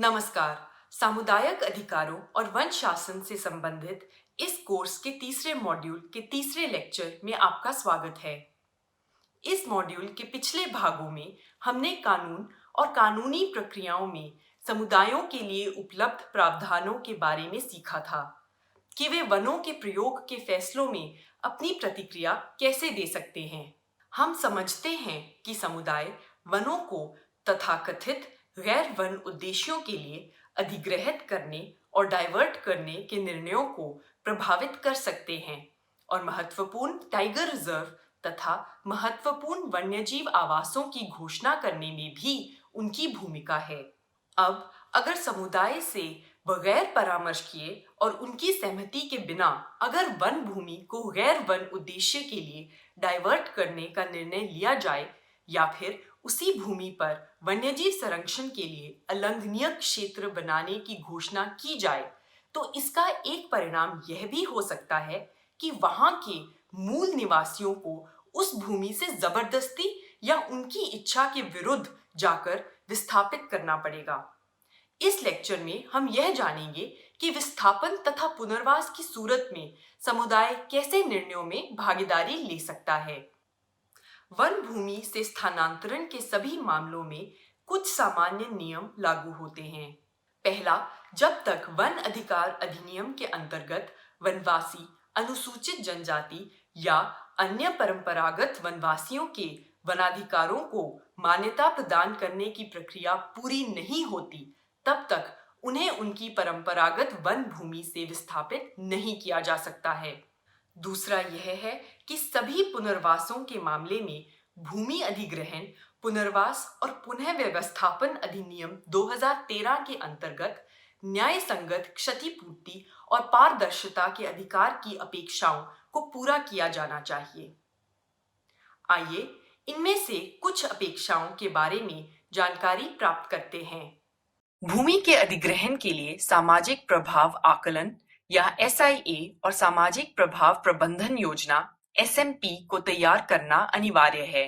नमस्कार। सामुदायिक अधिकारों और वन शासन से संबंधित इस कोर्स के तीसरे मॉड्यूल के तीसरे लेक्चर में आपका स्वागत है। इस मॉड्यूल के पिछले भागों में हमने कानून और कानूनी प्रक्रियाओं में समुदायों के लिए उपलब्ध प्रावधानों के बारे में सीखा था कि वे वनों के प्रयोग के फैसलों में अपनी प्रतिक्रिया कैसे दे सकते हैं। हम समझते हैं कि समुदाय वनों को तथाकथित गैर वन उद्देश्यों के लिए अधिग्रहित करने और डाइवर्ट करने के निर्णयों को प्रभावित कर सकते हैं और महत्वपूर्ण टाइगर रिजर्व तथा महत्वपूर्ण वन्यजीव आवासों की घोषणा करने में भी उनकी भूमिका है। अब अगर समुदाय से बगैर परामर्श किए और उनकी सहमति के बिना अगर वन भूमि को गैर वन उद्देश्य के लिए डाइवर्ट करने का निर्णय लिया जाए या फिर उसी भूमि पर वन्यजीव संरक्षण के लिए अलंघनीय क्षेत्र बनाने की घोषणा की जाए, तो इसका एक परिणाम यह भी हो सकता है कि वहां के मूल निवासियों को उस भूमि से जबरदस्ती या उनकी इच्छा के विरुद्ध जाकर विस्थापित करना पड़ेगा। इस लेक्चर में हम यह जानेंगे कि विस्थापन तथा पुनर्वास की सूरत में समुदाय कैसे निर्णयों में भागीदारी ले सकता है। वन भूमि से स्थानांतरण के सभी मामलों में कुछ सामान्य नियम लागू होते हैं। पहला, जब तक वन अधिकार अधिनियम के अंतर्गत वनवासी, अनुसूचित जनजाति या अन्य परंपरागत वनवासियों के वनाधिकारों को मान्यता प्रदान करने की प्रक्रिया पूरी नहीं होती, तब तक उन्हें उनकी परंपरागत वन भूमि से विस्थापित नहीं किया जा सकता है। दूसरा यह है कि सभी पुनर्वासों के मामले में भूमि अधिग्रहण, पुनर्वास और पुनः व्यवस्थापन अधिनियम 2013 के अंतर्गत न्याय संगत क्षतिपूर्ति और पारदर्शिता के अधिकार की अपेक्षाओं को पूरा किया जाना चाहिए। आइए इनमें से कुछ अपेक्षाओं के बारे में जानकारी प्राप्त करते हैं। भूमि के अधिग्रहण के लिए सामाजिक प्रभाव आकलन या SIA और सामाजिक प्रभाव प्रबंधन योजना SMP को तैयार करना अनिवार्य है।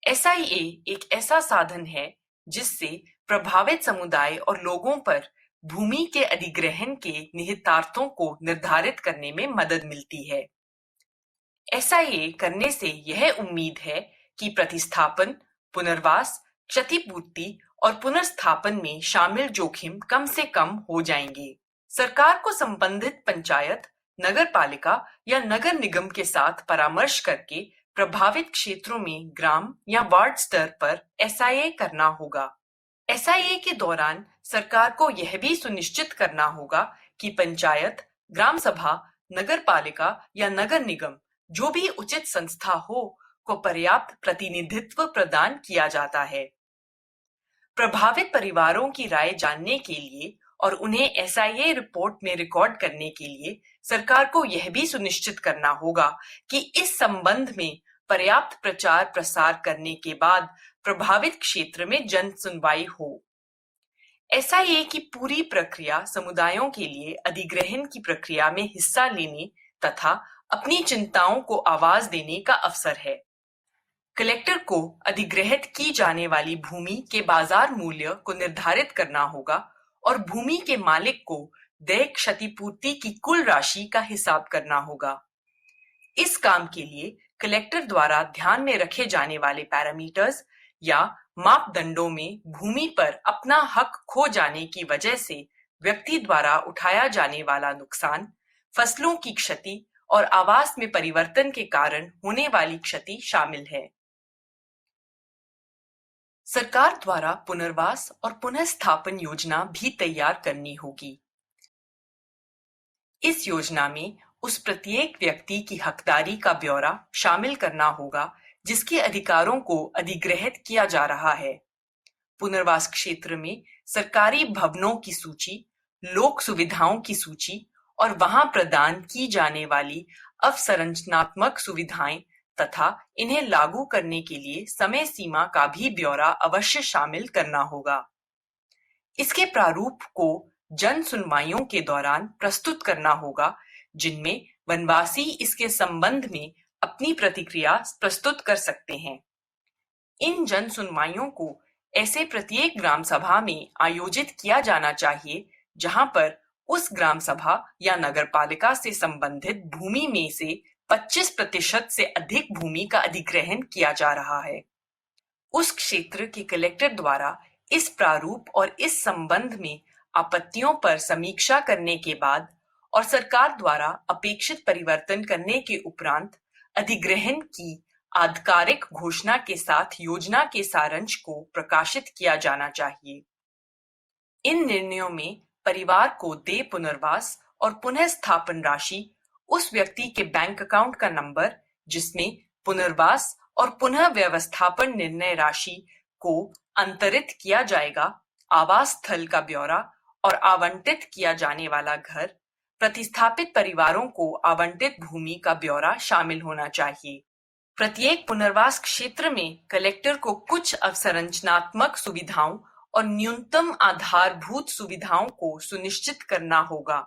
SIA एक ऐसा साधन है जिससे प्रभावित समुदाय और लोगों पर भूमि के अधिग्रहण के निहितार्थों को निर्धारित करने में मदद मिलती है। SIA करने से यह उम्मीद है कि प्रतिस्थापन, पुनर्वास, क्षतिपूर्ति और पुनर्स्थापन में शामिल जोखिम कम से कम हो जाएंगे। सरकार को संबंधित पंचायत, नगर पालिका या नगर निगम के साथ परामर्श करके प्रभावित क्षेत्रों में ग्राम या वार्ड स्तर पर SIA करना होगा। SIA के दौरान सरकार को यह भी सुनिश्चित करना होगा कि पंचायत, ग्राम सभा, नगर पालिका या नगर निगम जो भी उचित संस्था हो को पर्याप्त प्रतिनिधित्व प्रदान किया जाता है। प्रभावित परिवारों की राय जानने के लिए और उन्हें SIA रिपोर्ट में रिकॉर्ड करने के लिए सरकार को यह भी सुनिश्चित करना होगा कि इस संबंध में पर्याप्त प्रचार प्रसार करने के बाद प्रभावित क्षेत्र में जन सुनवाई हो। SIA की पूरी प्रक्रिया समुदायों के लिए अधिग्रहण की प्रक्रिया में हिस्सा लेने तथा अपनी चिंताओं को आवाज देने का अवसर है। कलेक्टर को अधिग्रहित की जाने वाली भूमि के बाजार मूल्य को निर्धारित करना होगा और भूमि के मालिक को देय क्षतिपूर्ति की कुल राशि का हिसाब करना होगा। इस काम के लिए कलेक्टर द्वारा ध्यान में रखे जाने वाले पैरामीटर्स या मापदंडों में भूमि पर अपना हक खो जाने की वजह से व्यक्ति द्वारा उठाया जाने वाला नुकसान, फसलों की क्षति और आवास में परिवर्तन के कारण होने वाली क्षति शामिल है। सरकार द्वारा पुनर्वास और पुनर्स्थापन योजना भी तैयार करनी होगी। इस योजना में उस प्रत्येक व्यक्ति की हकदारी का ब्यौरा शामिल करना होगा जिसके अधिकारों को अधिग्रहित किया जा रहा है। पुनर्वास क्षेत्र में सरकारी भवनों की सूची, लोक सुविधाओं की सूची और वहां प्रदान की जाने वाली अवसंरचनात्मक सुविधाएं तथा इन्हें लागू करने के लिए समय सीमा का भी ब्यौरा अवश्य शामिल करना होगा। इसके प्रारूप को जन सुनवाइयों के दौरान प्रस्तुत करना होगा, जिनमें वनवासी इसके संबंध में अपनी प्रतिक्रिया प्रस्तुत कर सकते हैं। इन जन सुनवाइयों को ऐसे प्रत्येक ग्राम सभा में आयोजित किया जाना चाहिए जहां पर उस ग्राम सभा या नगर पालिका से संबंधित भूमि में से 25% से अधिक भूमि का अधिग्रहण किया जा रहा है। उस क्षेत्र के कलेक्टर द्वारा इस प्रारूप और इस संबंध में आपत्तियों पर समीक्षा करने के बाद और सरकार द्वारा अपेक्षित परिवर्तन करने के उपरांत अधिग्रहण की आधिकारिक घोषणा के साथ योजना के सारांश को प्रकाशित किया जाना चाहिए। इन निर्णयों में परिवार को देय पुनर्वास और पुनः स्थापन राशि, उस व्यक्ति के बैंक अकाउंट का नंबर जिसमें पुनर्वास और पुनः व्यवस्थापन निर्णय राशि को अंतरित किया जाएगा, आवास स्थल का ब्यौरा और आवंटित किया जाने वाला घर, प्रतिस्थापित परिवारों को आवंटित भूमि का ब्यौरा शामिल होना चाहिए। प्रत्येक पुनर्वास क्षेत्र में कलेक्टर को कुछ अवसंरचनात्मक सुविधाओं और न्यूनतम आधारभूत सुविधाओं को सुनिश्चित करना होगा।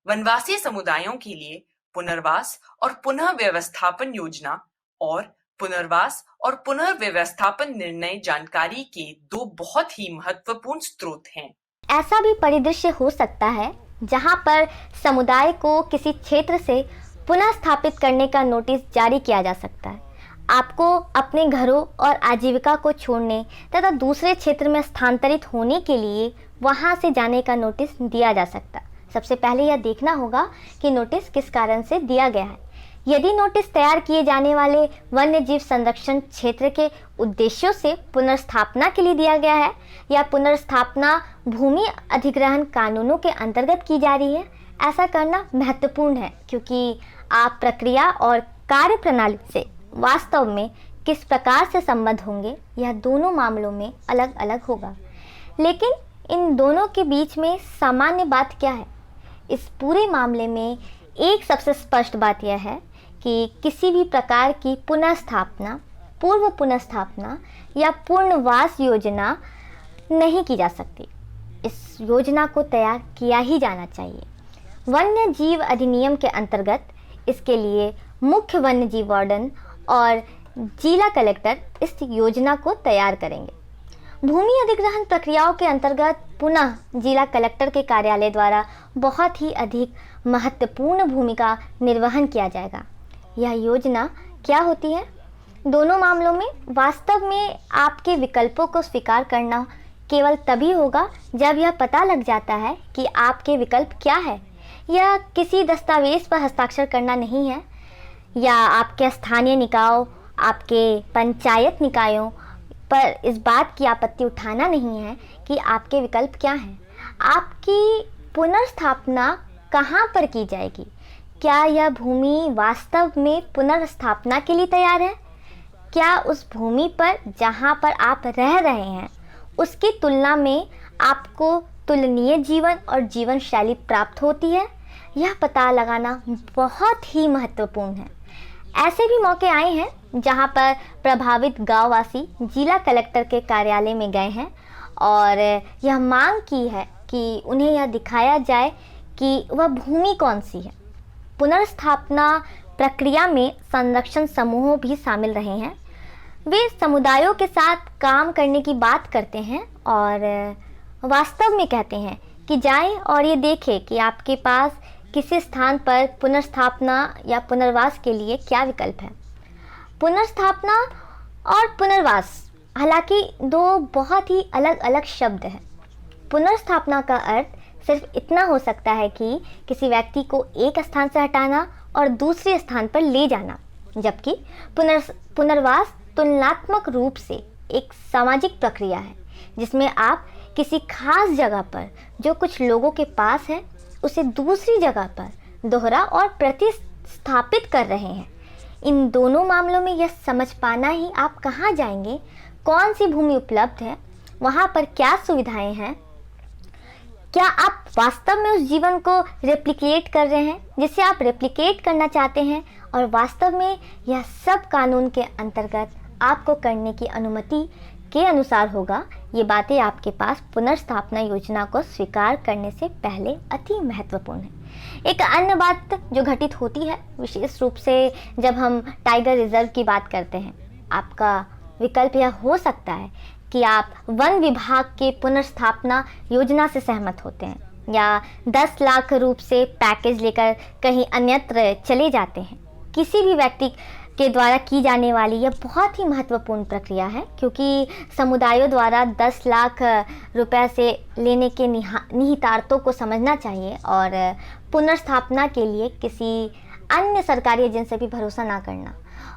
वनवासी समुदायों के लिए पुनर्वास और पुनः व्यवस्थापन योजना और पुनर्वास और पुनर्व्यवस्थापन निर्णय जानकारी के दो बहुत ही महत्वपूर्ण स्रोत हैं। ऐसा भी परिदृश्य हो सकता है जहां पर समुदाय को किसी क्षेत्र से पुनः स्थापित करने का नोटिस जारी किया जा सकता है। आपको अपने घरों और आजीविका को छोड़ने तथा दूसरे क्षेत्र में स्थानांतरित होने के लिए वहां से जाने का नोटिस दिया जा सकता है। सबसे पहले यह देखना होगा कि नोटिस किस कारण से दिया गया है। यदि नोटिस तैयार किए जाने वाले वन्य जीव संरक्षण क्षेत्र के उद्देश्यों से पुनर्स्थापना के लिए दिया गया है या पुनर्स्थापना भूमि अधिग्रहण कानूनों के अंतर्गत की जा रही है, ऐसा करना महत्वपूर्ण है, क्योंकि आप प्रक्रिया और कार्य प्रणाली से वास्तव में किस प्रकार से संबद्ध होंगे यह दोनों मामलों में अलग अलग होगा। लेकिन इन दोनों के बीच में सामान्य बात क्या है? इस पूरे मामले में एक सबसे स्पष्ट बात यह है कि किसी भी प्रकार की पुनर्स्थापना, पूर्व पुनर्स्थापना या पुनर्वास योजना नहीं की जा सकती। इस योजना को तैयार किया ही जाना चाहिए। वन्य जीव अधिनियम के अंतर्गत इसके लिए मुख्य वन्य जीव वार्डन और जिला कलेक्टर इस योजना को तैयार करेंगे। भूमि अधिग्रहण प्रक्रियाओं के अंतर्गत पुनः जिला कलेक्टर के कार्यालय द्वारा बहुत ही अधिक महत्वपूर्ण भूमिका निर्वहन किया जाएगा। यह योजना क्या होती है? दोनों मामलों में वास्तव में आपके विकल्पों को स्वीकार करना केवल तभी होगा जब यह पता लग जाता है कि आपके विकल्प क्या है। यह किसी दस्तावेज पर हस्ताक्षर करना नहीं है या आपके स्थानीय निकायों, आपके पंचायत निकायों पर इस बात की आपत्ति उठाना नहीं है कि आपके विकल्प क्या हैं। आपकी पुनर्स्थापना कहाँ पर की जाएगी? क्या यह भूमि वास्तव में पुनर्स्थापना के लिए तैयार है? क्या उस भूमि पर जहाँ पर आप रह रहे हैं उसकी तुलना में आपको तुलनीय जीवन और जीवन शैली प्राप्त होती है? यह पता लगाना बहुत ही महत्वपूर्ण है। ऐसे भी मौके आए हैं जहां पर प्रभावित गांववासी जिला कलेक्टर के कार्यालय में गए हैं और यह मांग की है कि उन्हें यह दिखाया जाए कि वह भूमि कौन सी है। पुनर्स्थापना प्रक्रिया में संरक्षण समूहों भी शामिल रहे हैं। वे समुदायों के साथ काम करने की बात करते हैं और वास्तव में कहते हैं कि जाएं और ये देखें कि आपके पास किसी स्थान पर पुनर्स्थापना या पुनर्वास के लिए क्या विकल्प है। पुनर्स्थापना और पुनर्वास हालांकि दो बहुत ही अलग अलग शब्द हैं। पुनर्स्थापना का अर्थ सिर्फ इतना हो सकता है कि किसी व्यक्ति को एक स्थान से हटाना और दूसरे स्थान पर ले जाना, जबकि पुनर्वास तुलनात्मक रूप से एक सामाजिक प्रक्रिया है जिसमें आप किसी खास जगह पर जो कुछ लोगों के पास है उसे दूसरी जगह पर दोहरा और प्रतिस्थापित कर रहे हैं। इन दोनों मामलों में यह समझ पाना ही आप कहाँ जाएंगे, कौन सी भूमि उपलब्ध है, वहाँ पर क्या सुविधाएं हैं, क्या आप वास्तव में उस जीवन को रेप्लिकेट कर रहे हैं जिसे आप रेप्लिकेट करना चाहते हैं, और वास्तव में यह सब कानून के अंतर्गत आपको करने की अनुमति के अनुसार होगा। ये बातें आपके पास पुनर्स्थापना योजना को स्वीकार करने से पहले अति महत्वपूर्ण है। एक अन्य बात जो घटित होती है विशेष रूप से जब हम टाइगर रिजर्व की बात करते हैं, आपका विकल्प यह हो सकता है कि आप वन विभाग के पुनर्स्थापना योजना से सहमत होते हैं या 10 लाख रूप से पैकेज लेकर कहीं अन्यत्र चले जाते हैं। किसी भी व्यक्ति के द्वारा की जाने वाली यह बहुत ही महत्वपूर्ण प्रक्रिया है, क्योंकि समुदायों द्वारा 10 लाख रुपए से लेने के निहितार्थों को समझना चाहिए और पुनर्स्थापना के लिए किसी अन्य सरकारी एजेंसी से भी भरोसा ना करना।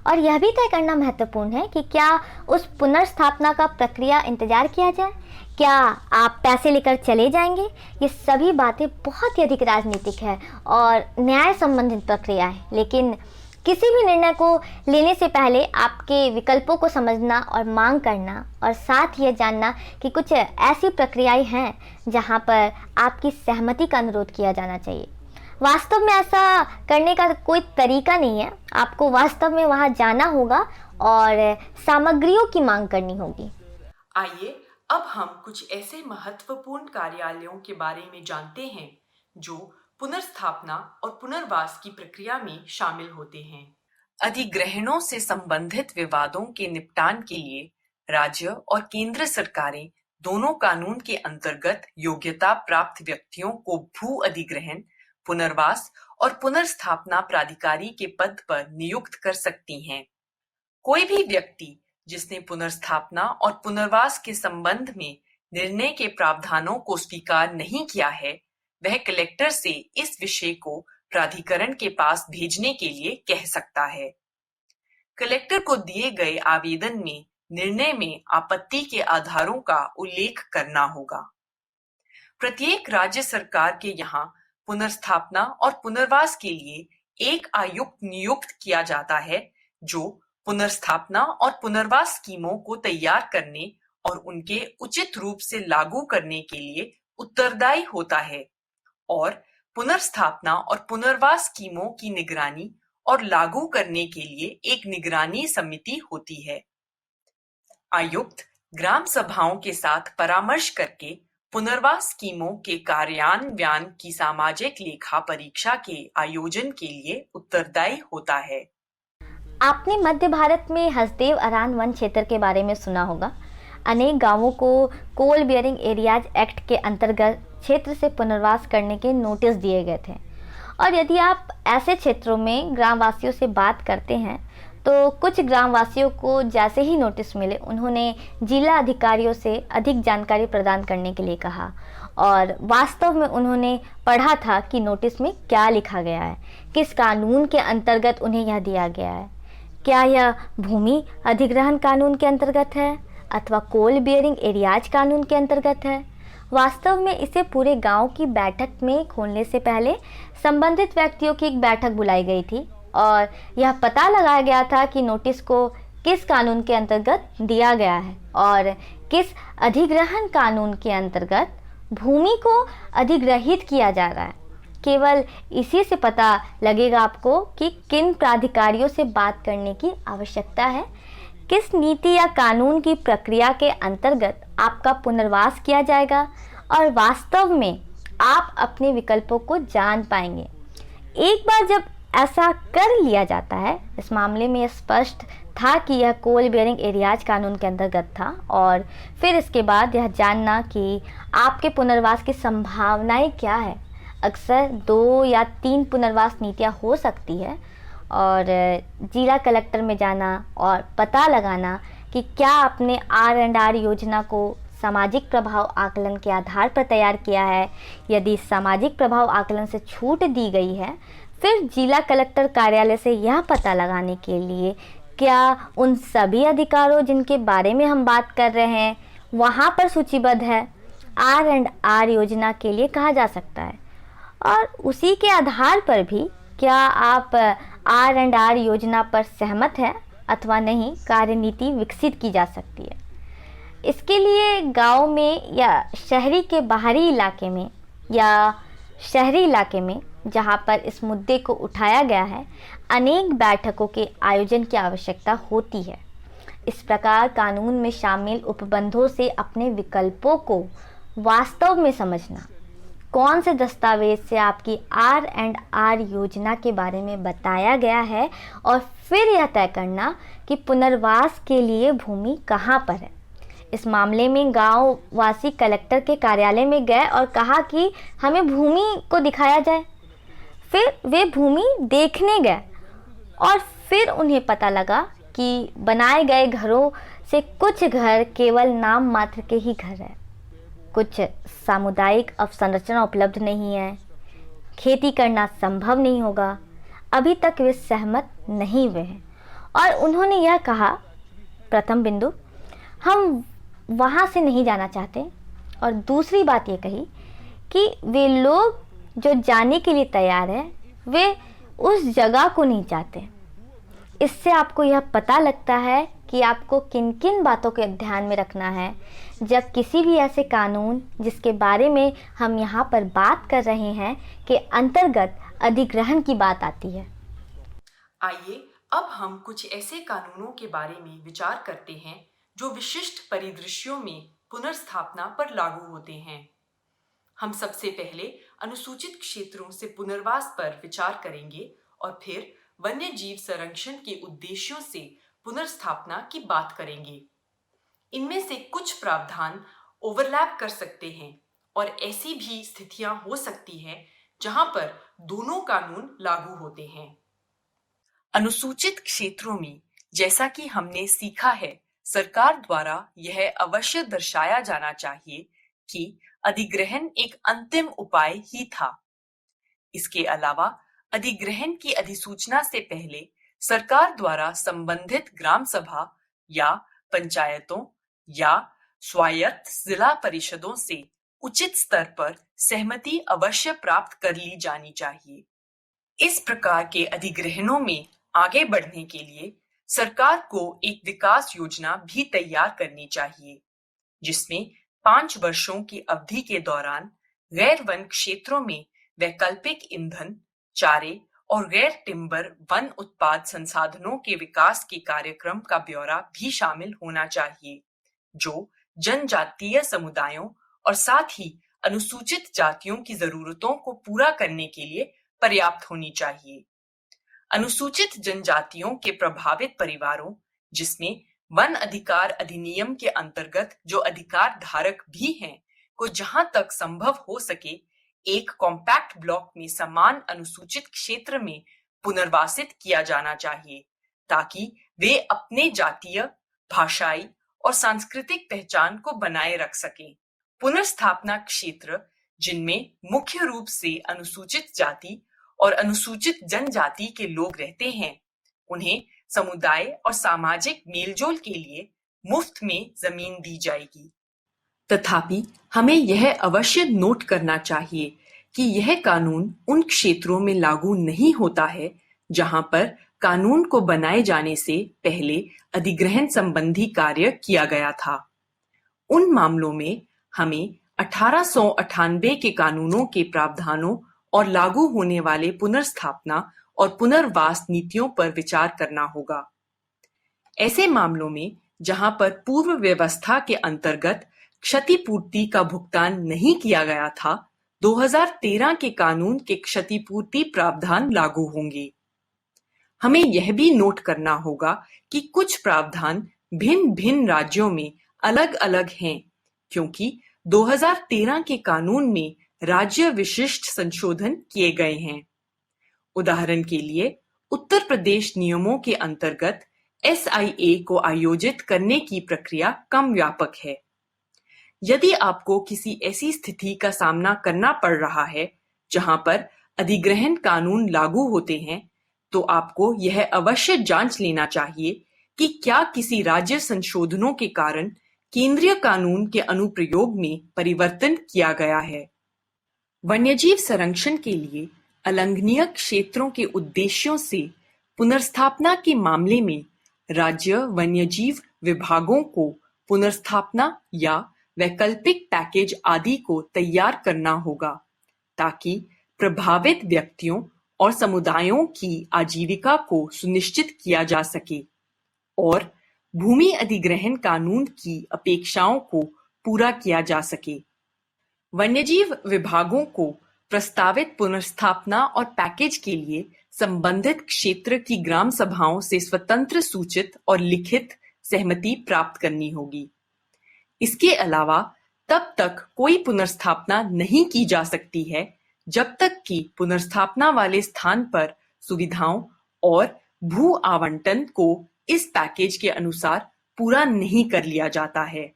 और यह भी तय करना महत्वपूर्ण है कि क्या उस पुनर्स्थापना का प्रक्रिया इंतजार किया जाए, क्या आप पैसे लेकर चले जाएंगे। ये सभी बातें बहुत ही अधिक राजनीतिक है और न्याय संबंधित प्रक्रिया है, लेकिन किसी भी निर्णय को लेने से पहले आपके विकल्पों को समझना और मांग करना, और साथ ही यह जानना कि कुछ ऐसी प्रक्रियाएं हैं जहां पर आपकी सहमति का अनुरोध किया जाना चाहिए। वास्तव में ऐसा करने का कोई तरीका नहीं है, आपको वास्तव में वहां जाना होगा और सामग्रियों की मांग करनी होगी। आइए अब हम कुछ ऐसे महत्वपूर्ण कार्यालयों के बारे में जानते हैं जो पुनर्स्थापना और पुनर्वास की प्रक्रिया में शामिल होते हैं। अधिग्रहणों से संबंधित विवादों के निपटान के लिए राज्य और केंद्र सरकारें दोनों कानून के अंतर्गत योग्यता प्राप्त व्यक्तियों को भू अधिग्रहण, पुनर्वास और पुनर्स्थापना प्राधिकारी के पद पर नियुक्त कर सकती हैं। कोई भी व्यक्ति जिसने पुनर्स्थापना और पुनर्वास के संबंध में निर्णय के प्रावधानों को स्वीकार नहीं किया है, वह कलेक्टर से इस विषय को प्राधिकरण के पास भेजने के लिए कह सकता है। कलेक्टर को दिए गए आवेदन में निर्णय में आपत्ति के आधारों का उल्लेख करना होगा। प्रत्येक राज्य सरकार के यहाँ पुनर्स्थापना और पुनर्वास के लिए एक आयुक्त नियुक्त किया जाता है, जो पुनर्स्थापना और पुनर्वास स्कीमों को तैयार करने और उनके उचित रूप से लागू करने के लिए उत्तरदायी होता है और पुनर्स्थापना और पुनर्वास स्कीमों की निगरानी और लागू करने के लिए एक निगरानी समिति होती है। आयुक्त ग्राम सभाओं के साथ परामर्श करके पुनर्वास स्कीमों के कार्यान्वयन की सामाजिक लेखा परीक्षा के आयोजन के लिए उत्तरदायी होता है। आपने मध्य भारत में हसदेव अरान वन क्षेत्र के बारे में सुना होगा। अनेक गांवों को कोल बियरिंग एरियाज एक्ट के अंतर्गत क्षेत्र से पुनर्वास करने के नोटिस दिए गए थे, और यदि आप ऐसे क्षेत्रों में ग्रामवासियों से बात करते हैं तो कुछ ग्रामवासियों को जैसे ही नोटिस मिले उन्होंने जिला अधिकारियों से अधिक जानकारी प्रदान करने के लिए कहा, और वास्तव में उन्होंने पढ़ा था कि नोटिस में क्या लिखा गया है, किस कानून के अंतर्गत उन्हें यह दिया गया है। क्या यह भूमि अधिग्रहण कानून के अंतर्गत है अथवा कोल बियरिंग एरियाज कानून के अंतर्गत है। वास्तव में इसे पूरे गांव की बैठक में खोलने से पहले संबंधित व्यक्तियों की एक बैठक बुलाई गई थी और यह पता लगाया गया था कि नोटिस को किस कानून के अंतर्गत दिया गया है और किस अधिग्रहण कानून के अंतर्गत भूमि को अधिग्रहित किया जा रहा है। केवल इसी से पता लगेगा आपको कि किन प्राधिकारियों से बात करने की आवश्यकता है, किस नीति या कानून की प्रक्रिया के अंतर्गत आपका पुनर्वास किया जाएगा, और वास्तव में आप अपने विकल्पों को जान पाएंगे। एक बार जब ऐसा कर लिया जाता है, इस मामले में यह स्पष्ट था कि यह कोल बियरिंग एरियाज कानून के अंतर्गत था, और फिर इसके बाद यह जानना कि आपके पुनर्वास की संभावनाएं क्या है। अक्सर 2 या 3 पुनर्वास नीतियाँ हो सकती है, और जिला कलेक्टर में जाना और पता लगाना कि क्या आपने R&R योजना को सामाजिक प्रभाव आकलन के आधार पर तैयार किया है। यदि सामाजिक प्रभाव आकलन से छूट दी गई है, फिर जिला कलेक्टर कार्यालय से यह पता लगाने के लिए क्या उन सभी अधिकारों जिनके बारे में हम बात कर रहे हैं वहाँ पर सूचीबद्ध है, R&R योजना के लिए कहा जा सकता है। और उसी के आधार पर भी क्या आप R&R योजना पर सहमत हैं अथवा नहीं, कार्यनीति विकसित की जा सकती है। इसके लिए गांव में या शहरी के बाहरी इलाके में या शहरी इलाके में जहां पर इस मुद्दे को उठाया गया है, अनेक बैठकों के आयोजन की आवश्यकता होती है। इस प्रकार कानून में शामिल उपबंधों से अपने विकल्पों को वास्तव में समझना, कौन से दस्तावेज से आपकी R&R योजना के बारे में बताया गया है, और फिर यह तय करना कि पुनर्वास के लिए भूमि कहाँ पर है। इस मामले में गांव वासी कलेक्टर के कार्यालय में गए और कहा कि हमें भूमि को दिखाया जाए। फिर वे भूमि देखने गए और फिर उन्हें पता लगा कि बनाए गए घरों से कुछ घर केवल नाम मात्र के ही घर हैं। कुछ सामुदायिक अवसंरचना उपलब्ध नहीं है, खेती करना संभव नहीं होगा। अभी तक वे सहमत नहीं हुए हैं और उन्होंने यह कहा, प्रथम बिंदु, हम वहाँ से नहीं जाना चाहते, और दूसरी बात ये कही कि वे लोग जो जाने के लिए तैयार हैं वे उस जगह को नहीं चाहते। इससे आपको यह पता लगता है कि आपको किन किन बातों को ध्यान में रखना है जब किसी भी ऐसे कानून जिसके बारे में हम यहाँ पर बात कर रहे हैं के अंतर्गत अधिग्रहण की बात आती है। आइए अब हम कुछ ऐसे कानूनों के बारे में विचार करते हैं जो विशिष्ट परिदृश्यों में पुनर्स्थापना पर लागू होते हैं। हम सबसे पहले अनुसूचित क्षेत्रों से पुनर्वास पर विचार करेंगे और फिर वन्य जीव संरक्षण के उद्देश्यों से पुनर्स्थापना की बात करेंगे। इनमें से कुछ प्रावधान ओवरलैप कर सकते हैं और ऐसी भी स्थितियां हो सकती हैं जहां पर दोनों कानून लागू होते हैं। अनुसूचित क्षेत्रों में, जैसा कि हमने सीखा है, सरकार द्वारा यह अवश्य दर्शाया जाना चाहिए कि अधिग्रहण एक अंतिम उपाय ही था। इसके अलावा अधिग्रहण की अधिसूचना से पहले सरकार द्वारा संबंधित ग्राम सभा या पंचायतों या स्वायत्त जिला परिषदों से उचित स्तर पर सहमति अवश्य प्राप्त कर ली जानी चाहिए। इस प्रकार के अधिग्रहणों में आगे बढ़ने के लिए सरकार को एक विकास योजना भी तैयार करनी चाहिए, जिसमें 5 वर्षों की अवधि के दौरान गैर वन क्षेत्रों में वैकल्पिक ईंधन, चारे और गैर टिम्बर वन उत्पाद संसाधनों के विकास के कार्यक्रम का ब्यौरा भी शामिल होना चाहिए, जो जनजातीय समुदायों और साथ ही अनुसूचित जातियों की जरूरतों को पूरा करने के लिए पर्याप्त होनी चाहिए। अनुसूचित जनजातियों के प्रभावित परिवारों, जिसमें वन अधिकार अधिनियम के अंतर्गत जो अधिकार धारक भी हैं, को जहां तक संभव हो सके एक कॉम्पैक्ट ब्लॉक में समान अनुसूचित क्षेत्र में पुनर्वासित किया जाना चाहिए, ताकि वे अपने जातीय, भाषाई और सांस्कृतिक पहचान को बनाए रख सकें। पुनर्स्थापना क्षेत्र, जिनमें मुख्य रूप से अनुसूचित जाति और अनुसूचित जनजाति के लोग रहते हैं, उन्हें समुदाय और सामाजिक मेलजोल के लिए मुफ्त में जमीन दी जाएगी। तथापि हमें यह अवश्य नोट करना चाहिए कि यह कानून उन क्षेत्रों में लागू नहीं होता है जहां पर कानून को बनाए जाने से पहले अधिग्रहण संबंधी कार्य किया गया था। उन मामलों में हमें 1898 के कानूनों के प्रावधानों और लागू होने वाले पुनर्स्थापना और पुनर्वास नीतियों पर विचार करना होगा। ऐसे मामलों में जहां पर पूर्व व्यवस्था के अंतर्गत क्षतिपूर्ति का भुगतान नहीं किया गया था, 2013 के कानून के क्षतिपूर्ति प्रावधान लागू होंगे। हमें यह भी नोट करना होगा कि कुछ प्रावधान भिन्न भिन्न राज्यों में अलग अलग हैं, क्योंकि 2013 के कानून में राज्य विशिष्ट संशोधन किए गए हैं। उदाहरण के लिए, उत्तर प्रदेश नियमों के अंतर्गत SIA को आयोजित करने की प्रक्रिया कम व्यापक है। यदि आपको किसी ऐसी स्थिति का सामना करना पड़ रहा है जहां पर अधिग्रहण कानून लागू होते हैं, तो आपको यह अवश्य जांच लेना चाहिए कि क्या किसी राज्य संशोधनों के कारण केंद्रीय कानून के अनुप्रयोग में परिवर्तन किया गया है। वन्यजीव संरक्षण के लिए अलंघनीय क्षेत्रों के उद्देश्यों से पुनर्स्थापना के मामले में राज्य वन्यजीव विभागों को पुनर्स्थापना या वैकल्पिक पैकेज आदि को तैयार करना होगा, ताकि प्रभावित व्यक्तियों और समुदायों की आजीविका को सुनिश्चित किया जा सके और भूमि अधिग्रहण कानून की अपेक्षाओं को पूरा किया जा सके। वन्यजीव विभागों को प्रस्तावित पुनर्स्थापना और पैकेज के लिए संबंधित क्षेत्र की ग्राम सभाओं से स्वतंत्र सूचित और लिखित सहमति प्राप्त करनी होगी। इसके अलावा तब तक कोई पुनर्स्थापना नहीं की जा सकती है जब तक कि पुनर्स्थापना वाले स्थान पर सुविधाओं और भू आवंटन को इस पैकेज के अनुसार पूरा नहीं कर लिया जाता है।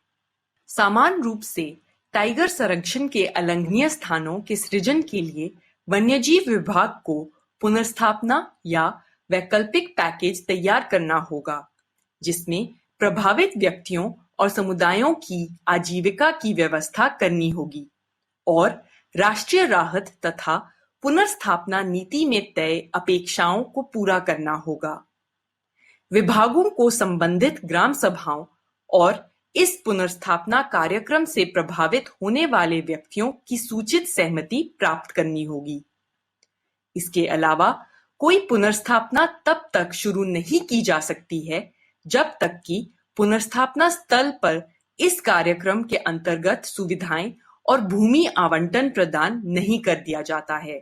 सामान्य रूप से टाइगर संरक्षण के अलंघनीय स्थानों के सृजन के लिए वन्यजीव विभाग को पुनर्स्थापना या वैकल्पिक पैकेज तैयार करना होगा, जिसमें प्रभावित व्यक्तियों और समुदायों की आजीविका की व्यवस्था करनी होगी और राष्ट्रीय राहत तथा पुनर्स्थापना नीति में तय अपेक्षाओं को पूरा करना होगा। विभागों को संबंधित ग्राम सभाओं और इस पुनर्स्थापना कार्यक्रम से प्रभावित होने वाले व्यक्तियों की सूचित सहमति प्राप्त करनी होगी। इसके अलावा कोई पुनर्स्थापना तब तक शुरू नहीं की जा सकती है जब तक कि पुनर्स्थापना स्थल पर इस कार्यक्रम के अंतर्गत सुविधाएं और भूमि आवंटन प्रदान नहीं कर दिया जाता है।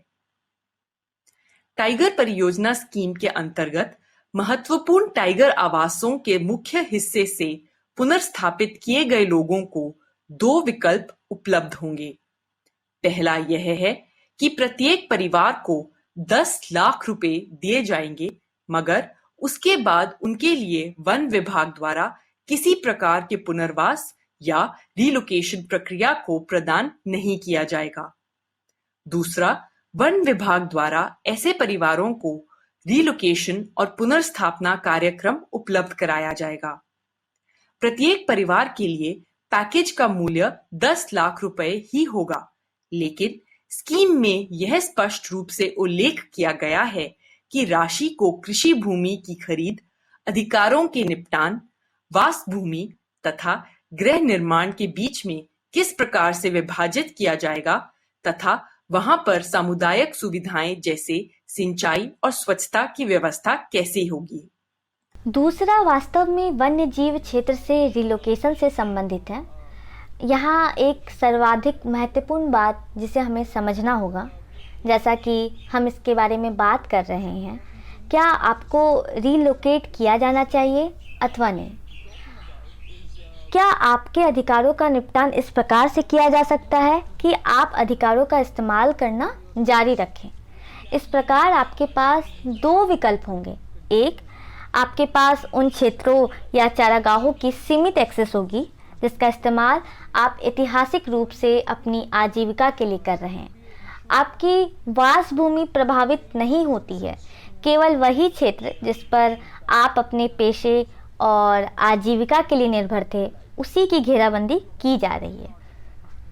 टाइगर परियोजना स्कीम के अंतर्गत महत्वपूर्ण टाइगर आवासों के मुख्य हिस्से से पुनर्स्थापित किए गए लोगों को 2 विकल्प उपलब्ध होंगे। पहला यह है कि प्रत्येक परिवार को 10 लाख रुपए दिए जाएंगे, मगर उसके बाद उनके लिए वन विभाग द्वारा किसी प्रकार के पुनर्वास या रिलोकेशन प्रक्रिया को प्रदान नहीं किया जाएगा। दूसरा, वन विभाग द्वारा ऐसे परिवारों को रिलोकेशन और पुनर्स्थापना कार्यक्रम उपलब्ध कराया जाएगा। प्रत्येक परिवार के लिए पैकेज का मूल्य 10 लाख रुपए ही होगा, लेकिन स्कीम में यह स्पष्ट रूप से उल्लेख किया गया है कि राशि को कृषि भूमि की खरीद, अधिकारों के निपटान, वास भूमि तथा गृह निर्माण के बीच में किस प्रकार से विभाजित किया जाएगा तथा वहां पर सामुदायिक सुविधाएं जैसे सिंचाई और स्वच्छता की व्यवस्था कैसे होगी। दूसरा वास्तव में वन्य जीव क्षेत्र से रिलोकेशन से संबंधित है। यहाँ एक सर्वाधिक महत्वपूर्ण बात जिसे हमें समझना होगा, जैसा कि हम इसके बारे में बात कर रहे हैं, क्या आपको रिलोकेट किया जाना चाहिए अथवा नहीं? क्या आपके अधिकारों का निपटान इस प्रकार से किया जा सकता है कि आप अधिकारों का इस्तेमाल करना जारी रखें? इस प्रकार आपके पास 2 विकल्प होंगे। एक, आपके पास उन क्षेत्रों या चारागाहों की सीमित एक्सेस होगी जिसका इस्तेमाल आप ऐतिहासिक रूप से अपनी आजीविका के लिए कर रहे हैं। आपकी वास भूमि प्रभावित नहीं होती है, केवल वही क्षेत्र जिस पर आप अपने पेशे और आजीविका के लिए निर्भर थे उसी की घेराबंदी की जा रही है।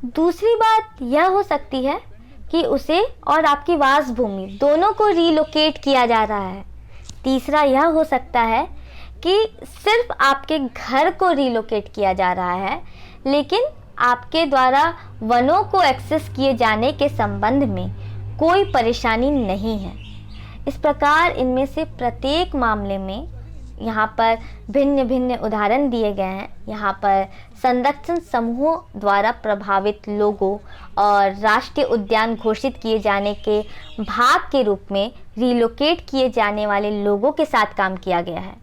दूसरी बात यह हो सकती है कि उसे और आपकी वास भूमि दोनों को रिलोकेट किया जा रहा है। तीसरा यह हो सकता है कि सिर्फ आपके घर को रिलोकेट किया जा रहा है, लेकिन आपके द्वारा वनों को एक्सेस किए जाने के संबंध में कोई परेशानी नहीं है। इस प्रकार इनमें से प्रत्येक मामले में यहाँ पर भिन्न भिन्न उदाहरण दिए गए हैं। यहाँ पर संरक्षण समूहों द्वारा प्रभावित लोगों और राष्ट्रीय उद्यान घोषित किए जाने के भाग के रूप में रिलोकेट किए जाने वाले लोगों के साथ काम किया गया है।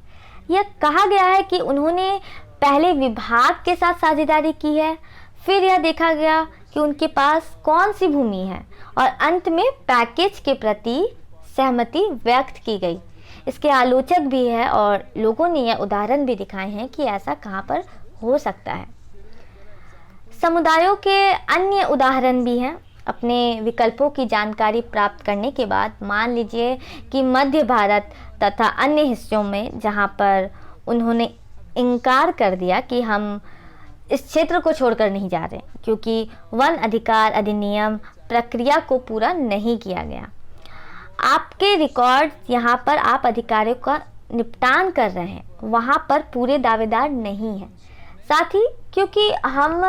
यह कहा गया है कि उन्होंने पहले विभाग के साथ साझेदारी की है, फिर यह देखा गया कि उनके पास कौन सी भूमि है और अंत में पैकेज के प्रति सहमति व्यक्त की गई। इसके आलोचक भी है और लोगों ने यह उदाहरण भी दिखाए हैं कि ऐसा कहाँ पर हो सकता है। समुदायों के अन्य उदाहरण भी हैं। अपने विकल्पों की जानकारी प्राप्त करने के बाद मान लीजिए कि मध्य भारत तथा अन्य हिस्सों में जहाँ पर उन्होंने इनकार कर दिया कि हम इस क्षेत्र को छोड़कर नहीं जा रहे क्योंकि वन अधिकार अधिनियम प्रक्रिया को पूरा नहीं किया गया। आपके रिकॉर्ड यहाँ पर आप अधिकारियों का निपटान कर रहे हैं, वहाँ पर पूरे दावेदार नहीं हैं। साथ ही क्योंकि हम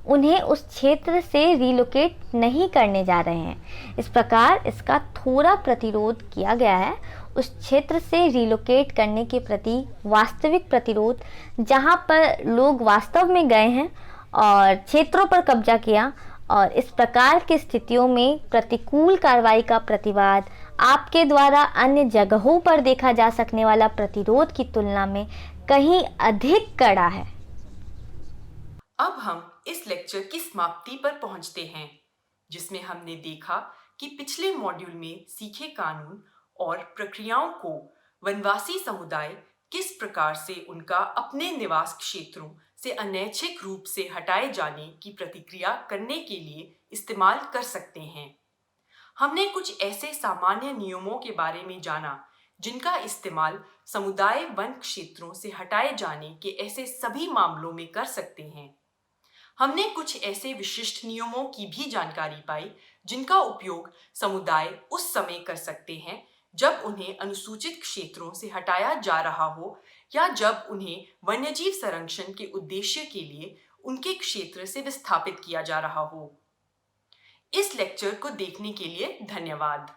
उन्हें उस क्षेत्र से रिलोकेट नहीं करने जा रहे हैं, इस प्रकार इसका थोड़ा प्रतिरोध किया गया है। उस क्षेत्र से रिलोकेट करने के प्रति वास्तविक प्रतिरोध, जहाँ पर लोग वास्तव में गए हैं और क्षेत्रों पर कब्जा किया, और इस प्रकार की स्थितियों में प्रतिकूल कार्रवाई का प्रतिवाद आपके द्वारा अन्य जगहों पर देखा जा सकने वाला प्रतिरोध की तुलना में कहीं अधिक कड़ा है। अब हम इस लेक्चर की समाप्ति पर पहुंचते हैं, जिसमें हमने देखा कि पिछले मॉड्यूल में सीखे कानून और प्रक्रियाओं को वनवासी समुदाय किस प्रकार से उनका अपने निवास क्षेत्रों से अनैच्छिक रूप से हटाए जाने की प्रतिक्रिया करने के लिए इस्तेमाल कर सकते हैं। हमने कुछ ऐसे सामान्य नियमों के बारे में जाना जिनका इस्तेमाल समुदाय वन क्षेत्रों से हटाए जाने के ऐसे सभी मामलों में कर सकते हैं। हमने कुछ ऐसे विशिष्ट नियमों की भी जानकारी पाई जिनका उपयोग समुदाय उस समय कर सकते हैं जब उन्हें अनुसूचित क्षेत्रों से हटाया जा रहा हो या जब उन्हें वन्यजीव संरक्षण के उद्देश्य के लिए उनके क्षेत्र से विस्थापित किया जा रहा हो। इस लेक्चर को देखने के लिए धन्यवाद।